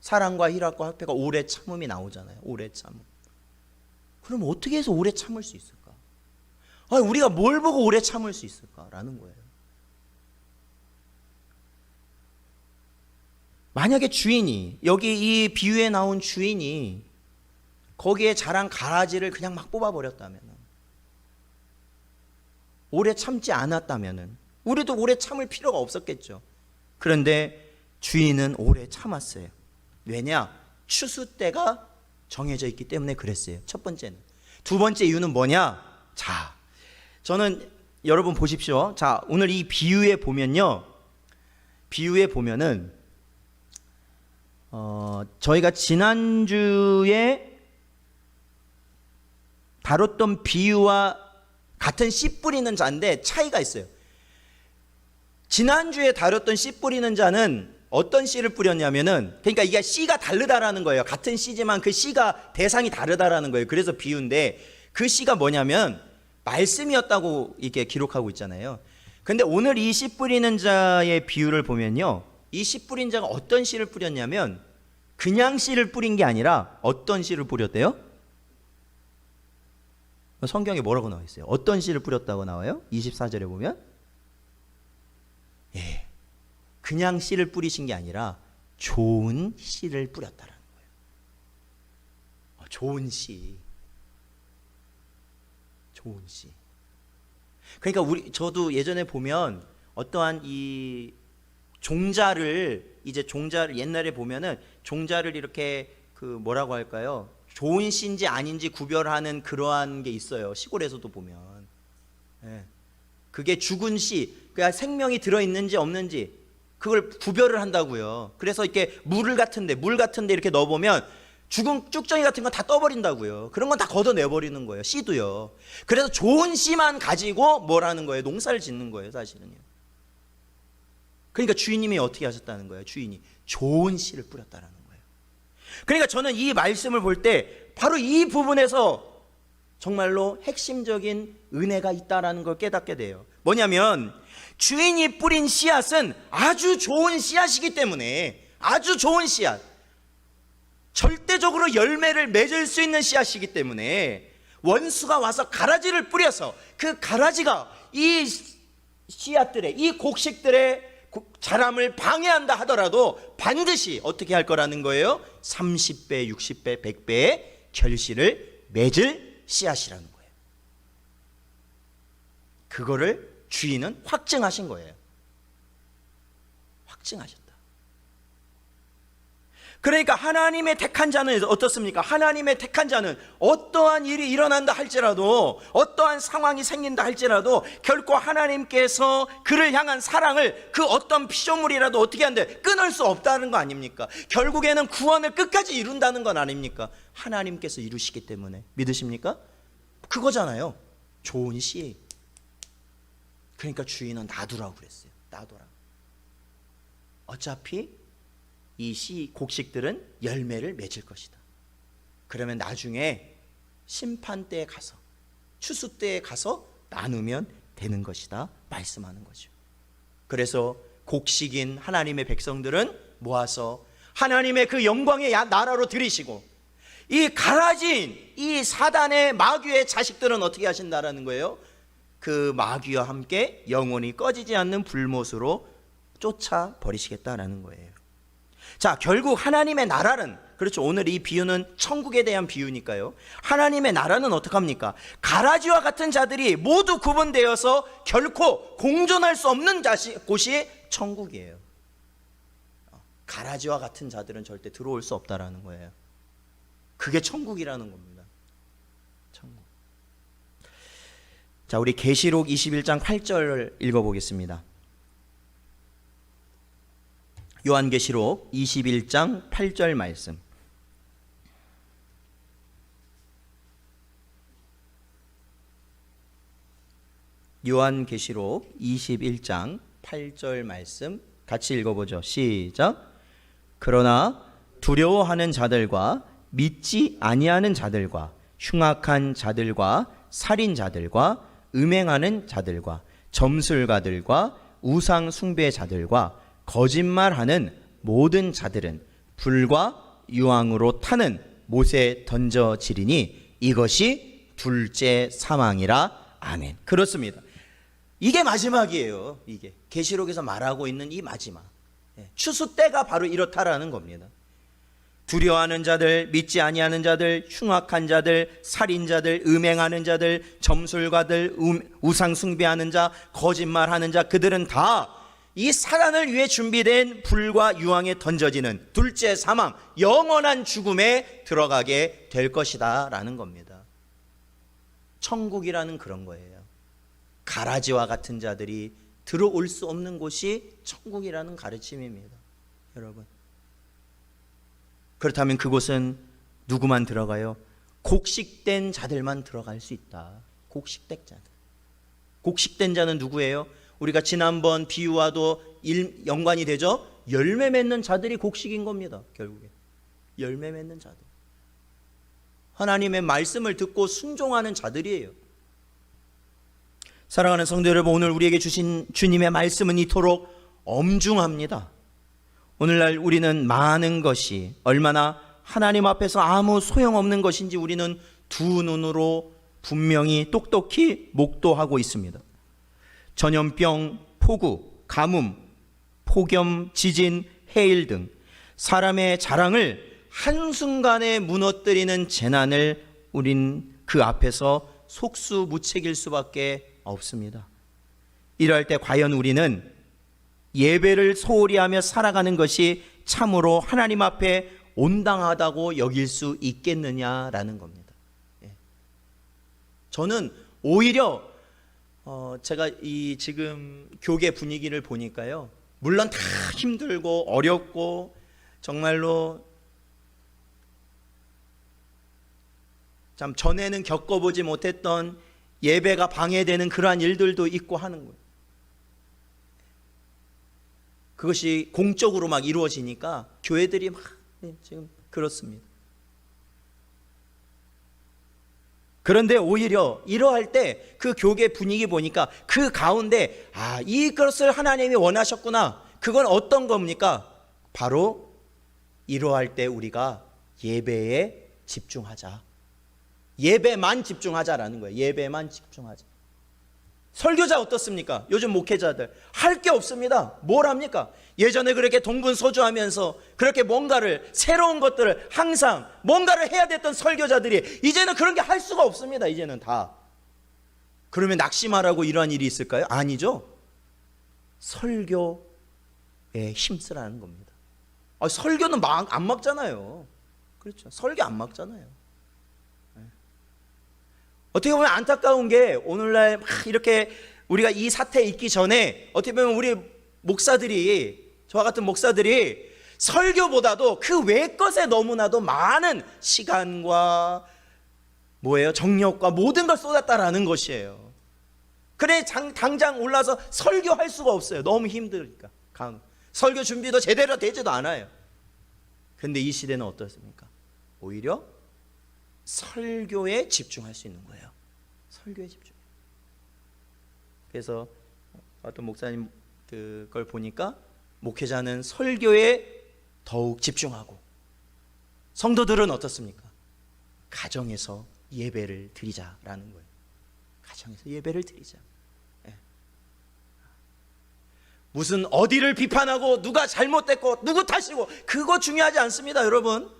사랑과 희락과 화평과 오래 참음이 나오잖아요. 오래 참음. 그럼 어떻게 해서 오래 참을 수 있을까? 우리가 뭘 보고 오래 참을 수 있을까라는 거예요. 만약에 주인이, 여기 이 비유에 나온 주인이 거기에 자란 가라지를 그냥 막 뽑아버렸다면, 오래 참지 않았다면 우리도 오래 참을 필요가 없었겠죠. 그런데 주인은 오래 참았어요. 왜냐? 추수 때가 정해져 있기 때문에 그랬어요. 첫 번째는. 두 번째 이유는 뭐냐? 자, 저는 여러분 보십시오. 자, 오늘 이 비유에 보면요, 비유에 보면은 저희가 지난주에 다뤘던 비유와 같은 씨 뿌리는 자인데 차이가 있어요. 지난주에 다뤘던 씨 뿌리는 자는 어떤 씨를 뿌렸냐면은, 그러니까 이게 씨가 다르다라는 거예요. 같은 씨지만 그 씨가 대상이 다르다라는 거예요. 그래서 비유인데, 그 씨가 뭐냐면 말씀이었다고 이렇게 기록하고 있잖아요. 근데 오늘 이 씨 뿌리는 자의 비유를 보면요, 이 씨 뿌린 자가 어떤 씨를 뿌렸냐면 그냥 씨를 뿌린 게 아니라 어떤 씨를 뿌렸대요? 성경에 뭐라고 나와 있어요? 어떤 씨를 뿌렸다고 나와요? 24절에 보면, 그냥 씨를 뿌리신 게 아니라 좋은 씨를 뿌렸다라는 거예요. 좋은 씨. 좋은 씨. 그러니까 저도 예전에 보면 어떠한 이 종자를 옛날에 보면은 종자를 이렇게 뭐라고 할까요? 좋은 씨인지 아닌지 구별하는 그러한 게 있어요. 시골에서도 보면. 그게 죽은 씨, 그러니까 생명이 들어있는지 없는지 그걸 구별을 한다고요. 그래서 이렇게 물 같은데 이렇게 넣어보면 죽은 쭉정이 같은 건 다 떠버린다고요. 그런 건 다 걷어내버리는 거예요. 씨도요. 그래서 좋은 씨만 가지고 뭘 하는 거예요? 농사를 짓는 거예요, 사실은요. 그러니까 주인님이 어떻게 하셨다는 거예요? 주인이 좋은 씨를 뿌렸다는 거예요. 그러니까 저는 이 말씀을 볼 때 바로 이 부분에서 정말로 핵심적인 은혜가 있다라는 걸 깨닫게 돼요. 뭐냐면 주인이 뿌린 씨앗은 아주 좋은 씨앗이기 때문에, 아주 좋은 씨앗, 절대적으로 열매를 맺을 수 있는 씨앗이기 때문에 원수가 와서 가라지를 뿌려서 그 가라지가 이 씨앗들의, 이 곡식들의 자람을 방해한다 하더라도 반드시 어떻게 할 거라는 거예요? 30배, 60배, 100배의 결실을 맺을 씨앗이라는 거예요. 그거를 주인은 확증하신 거예요. 확증하셨다. 그러니까 하나님의 택한 자는 어떻습니까? 하나님의 택한 자는 어떠한 일이 일어난다 할지라도, 어떠한 상황이 생긴다 할지라도 결코 하나님께서 그를 향한 사랑을 그 어떤 피조물이라도 어떻게 한대 끊을 수 없다는 거 아닙니까? 결국에는 구원을 끝까지 이룬다는 건 아닙니까? 하나님께서 이루시기 때문에. 믿으십니까? 그거잖아요. 좋은 씨. 그러니까 주인은 놔두라고 그랬어요. 놔둬라. 어차피 이 씨 곡식들은 열매를 맺을 것이다. 그러면 나중에 심판 때에 가서, 추수 때에 가서 나누면 되는 것이다 말씀하는 거죠. 그래서 곡식인 하나님의 백성들은 모아서 하나님의 그 영광의 나라로 들이시고, 이 가라진 이 사단의 마귀의 자식들은 어떻게 하신다라는 거예요? 그 마귀와 함께 영원히 꺼지지 않는 불못으로 쫓아 버리시겠다라는 거예요. 자, 결국 하나님의 나라는, 그렇죠, 오늘 이 비유는 천국에 대한 비유니까요. 하나님의 나라는 어떡합니까? 가라지와 같은 자들이 모두 구분되어서 결코 공존할 수 없는 곳이 천국이에요. 가라지와 같은 자들은 절대 들어올 수 없다라는 거예요. 그게 천국이라는 겁니다. 천국. 자, 우리 계시록 21장 8절 읽어보겠습니다. 요한계시록 21장 8절 말씀. 요한계시록 21장 8절 말씀 같이 읽어보죠. 시작. 그러나 두려워하는 자들과 믿지 아니하는 자들과 흉악한 자들과 살인자들과 음행하는 자들과 점술가들과 우상 숭배자들과 거짓말하는 모든 자들은 불과 유황으로 타는 못에 던져지리니 이것이 둘째 사망이라. 아멘. 그렇습니다. 이게 마지막이에요. 이게 계시록에서 말하고 있는 이 마지막, 추수 때가 바로 이렇다라는 겁니다. 두려워하는 자들, 믿지 아니하는 자들, 흉악한 자들, 살인자들, 음행하는 자들, 점술가들, 우상 숭배하는 자, 거짓말하는 자, 그들은 다 이 사단을 위해 준비된 불과 유황에 던져지는 둘째 사망, 영원한 죽음에 들어가게 될 것이다 라는 겁니다. 천국이라는 그런 거예요. 가라지와 같은 자들이 들어올 수 없는 곳이 천국이라는 가르침입니다, 여러분. 그렇다면 그곳은 누구만 들어가요? 곡식된 자들만 들어갈 수 있다. 곡식된 자들. 곡식된 자는 누구예요? 우리가 지난번 비유와도 연관이 되죠? 열매 맺는 자들이 곡식인 겁니다. 결국에 열매 맺는 자들, 하나님의 말씀을 듣고 순종하는 자들이에요. 사랑하는 성도 여러분, 오늘 우리에게 주신 주님의 말씀은 이토록 엄중합니다. 오늘날 우리는 많은 것이 얼마나 하나님 앞에서 아무 소용없는 것인지 우리는 두 눈으로 분명히 똑똑히 목도하고 있습니다. 전염병, 폭우, 가뭄, 폭염, 지진, 해일 등 사람의 자랑을 한순간에 무너뜨리는 재난을 우린 그 앞에서 속수무책일 수밖에 없습니다. 이럴 때 과연 우리는 예배를 소홀히 하며 살아가는 것이 참으로 하나님 앞에 온당하다고 여길 수 있겠느냐라는 겁니다. 저는 오히려 제가 이 지금 교계 분위기를 보니까요, 물론 다 힘들고 어렵고 정말로 참 전에는 겪어보지 못했던 예배가 방해되는 그러한 일들도 있고 하는 거예요. 그것이 공적으로 막 이루어지니까 교회들이 막 지금 그렇습니다. 그런데 오히려 이러할 때 그 교계 분위기 보니까 그 가운데 이것을 하나님이 원하셨구나. 그건 어떤 겁니까? 바로 이러할 때 우리가 예배에 집중하자. 예배만 집중하자라는 거예요. 예배만 집중하자. 설교자 어떻습니까? 요즘 목회자들 할 게 없습니다. 뭘 합니까? 예전에 그렇게 동분서주하면서 그렇게 뭔가를, 새로운 것들을 항상 뭔가를 해야 됐던 설교자들이 이제는 그런 게 할 수가 없습니다. 이제는 다. 그러면 낙심하라고 이러한 일이 있을까요? 아니죠. 설교에 힘쓰라는 겁니다. 설교는 안 막잖아요. 그렇죠. 설교 안 막잖아요. 어떻게 보면 안타까운 게 오늘날 막 이렇게 우리가 이 사태에 있기 전에 어떻게 보면 우리 목사들이, 저와 같은 목사들이 설교보다도 그 외 것에 너무나도 많은 시간과 정력과 모든 걸 쏟았다라는 것이에요. 그래 당장 올라서 설교할 수가 없어요. 너무 힘드니까. 설교 준비도 제대로 되지도 않아요. 근데 이 시대는 어떻습니까? 오히려 설교에 집중할 수 있는 거예요. 설교에 집중. 그래서 어떤 목사님 그걸 보니까 목회자는 설교에 더욱 집중하고 성도들은 어떻습니까? 가정에서 예배를 드리자라는 거예요. 가정에서 예배를 드리자. 예. 무슨 어디를 비판하고 누가 잘못됐고 누구 탓이고 그거 중요하지 않습니다, 여러분.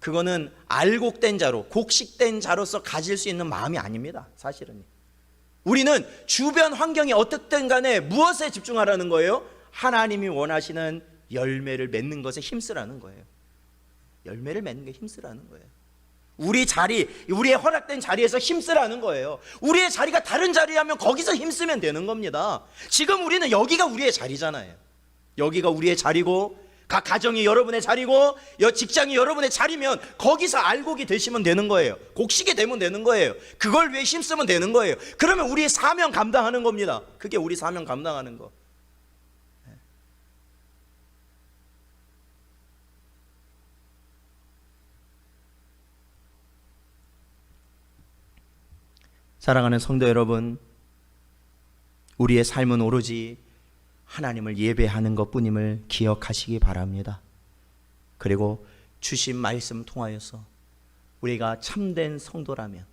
그거는 알곡된 자로, 곡식된 자로서 가질 수 있는 마음이 아닙니다, 사실은. 우리는 주변 환경이 어떻든 간에 무엇에 집중하라는 거예요? 하나님이 원하시는 열매를 맺는 것에 힘쓰라는 거예요. 열매를 맺는 게 힘쓰라는 거예요. 우리 자리, 우리의 허락된 자리에서 힘쓰라는 거예요. 우리의 자리가 다른 자리라면 거기서 힘쓰면 되는 겁니다. 지금 우리는 여기가 우리의 자리잖아요. 여기가 우리의 자리고 각 가정이 여러분의 자리고 직장이 여러분의 자리면 거기서 알곡이 되시면 되는 거예요. 곡식이 되면 되는 거예요. 그걸 위해 힘쓰면 되는 거예요. 그러면 우리의 사명 감당하는 겁니다. 그게 우리 사명 감당하는 거. 사랑하는 성도 여러분, 우리의 삶은 오로지 하나님을 예배하는 것뿐임을 기억하시기 바랍니다. 그리고 주신 말씀 통하여서 우리가 참된 성도라면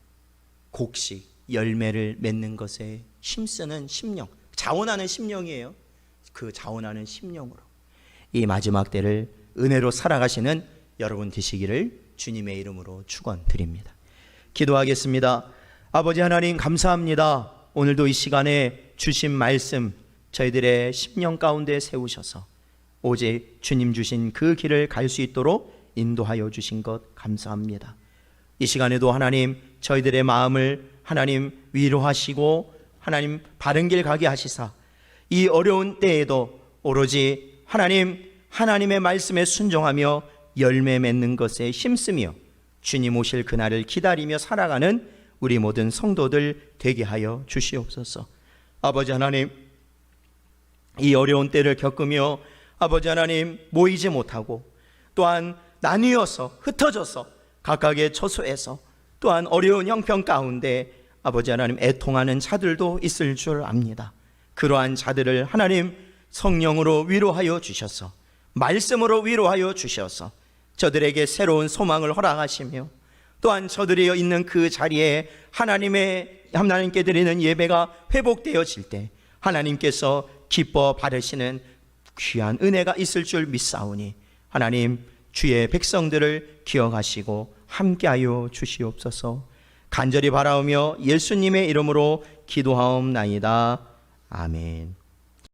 곡식, 열매를 맺는 것에 힘쓰는 심령, 자원하는 심령이에요. 그 자원하는 심령으로 이 마지막 때를 은혜로 살아가시는 여러분 되시기를 주님의 이름으로 축원드립니다. 기도하겠습니다. 아버지 하나님, 감사합니다. 오늘도 이 시간에 주신 말씀 저희들의 심령 가운데 세우셔서 오직 주님 주신 그 길을 갈 수 있도록 인도하여 주신 것 감사합니다. 이 시간에도 하나님, 저희들의 마음을 하나님 위로하시고 하나님 바른 길 가게 하시사 이 어려운 때에도 오로지 하나님의 말씀에 순종하며 열매 맺는 것에 힘쓰며 주님 오실 그날을 기다리며 살아가는 우리 모든 성도들 되게 하여 주시옵소서. 아버지 하나님, 이 어려운 때를 겪으며 아버지 하나님 모이지 못하고 또한 나뉘어서 흩어져서 각각의 처소에서 또한 어려운 형편 가운데 아버지 하나님 애통하는 자들도 있을 줄 압니다. 그러한 자들을 하나님 성령으로 위로하여 주셔서 말씀으로 위로하여 주셔서 저들에게 새로운 소망을 허락하시며 또한 저들이 있는 그 자리에 하나님께 드리는 예배가 회복되어질 때 하나님께서 기뻐 바르시는 귀한 은혜가 있을 줄 믿사오니 하나님 주의 백성들을 기억하시고 함께하여 주시옵소서. 간절히 바라오며 예수님의 이름으로 기도하옵나이다. 아멘.